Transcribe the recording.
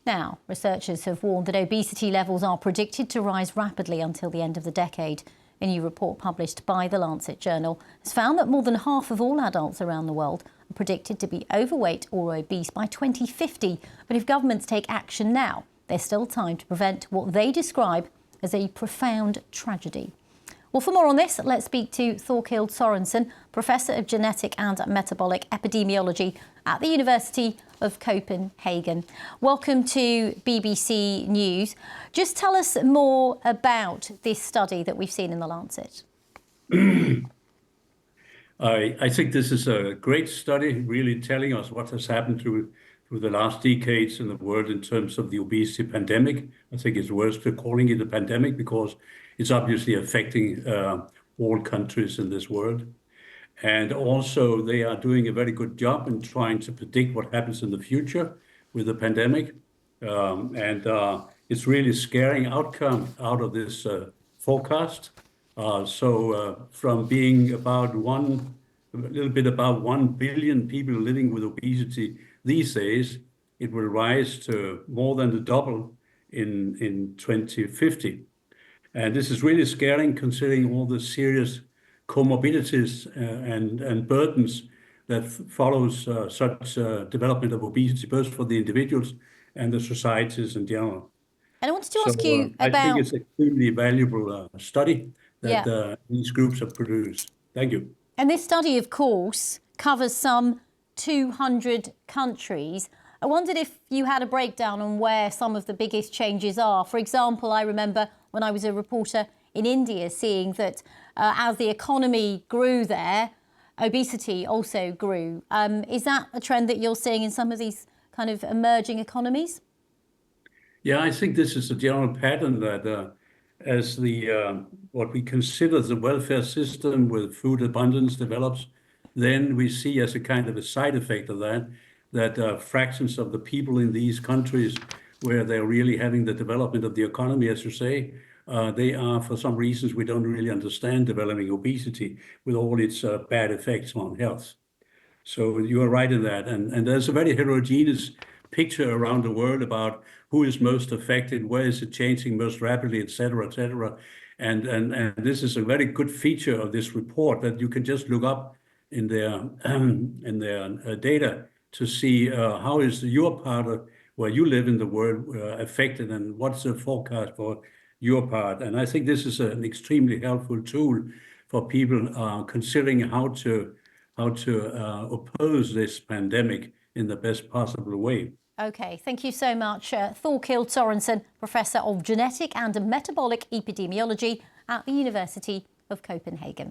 Now, researchers have warned that obesity levels are predicted to rise rapidly until the end of the decade. A new report published by the Lancet journal has found that more than half of all adults around the world are predicted to be overweight or obese by 2050. But if governments take action now, there's still time to prevent what they describe as a profound tragedy. Well, for more on this, let's speak to Thorkild Sorensen, Professor of Genetic and Metabolic Epidemiology at the University of Copenhagen. Welcome to BBC News. Just tell us more about this study that we've seen in the Lancet. I think this is a great study, really telling us what has happened through the last decades in the world in terms of the obesity pandemic. I think it's worse to calling it a pandemic because it's obviously affecting all countries in this world. And also they are doing a very good job in trying to predict what happens in the future with the pandemic. It's really scaring outcome out of this forecast. From being about a little bit about 1 billion people living with obesity these days, it will rise to more than the double in 2050. And this is really scary considering all the serious comorbidities and burdens that follows such development of obesity, both for the individuals and the societies in general. And I wanted to ask you about... I think it's an extremely valuable study that these groups have produced. Thank you. And this study, of course, covers some 200 countries. I wondered if you had a breakdown on where some of the biggest changes are. For example, I remember when I was a reporter in India seeing that as the economy grew there, obesity also grew. Is that a trend that you're seeing in some of these kind of emerging economies? Yeah, I think this is a general pattern that as what we consider the welfare system with food abundance develops, then we see as a kind of a side effect of that fractions of the people in these countries where they're really having the development of the economy, as you say, they are, for some reasons we don't really understand, developing obesity with all its bad effects on health. So you are right in that. And there's a very heterogeneous picture around the world about who is most affected, where is it changing most rapidly, et cetera, et cetera. And this is a very good feature of this report that you can just look up in their data to see how is your part of where you live in the world affected and what's the forecast for your part. And I think this is an extremely helpful tool for people considering how to oppose this pandemic in the best possible way. OK, thank you so much. Thorkild Sorensen, Professor of Genetic and Metabolic Epidemiology at the University of Copenhagen.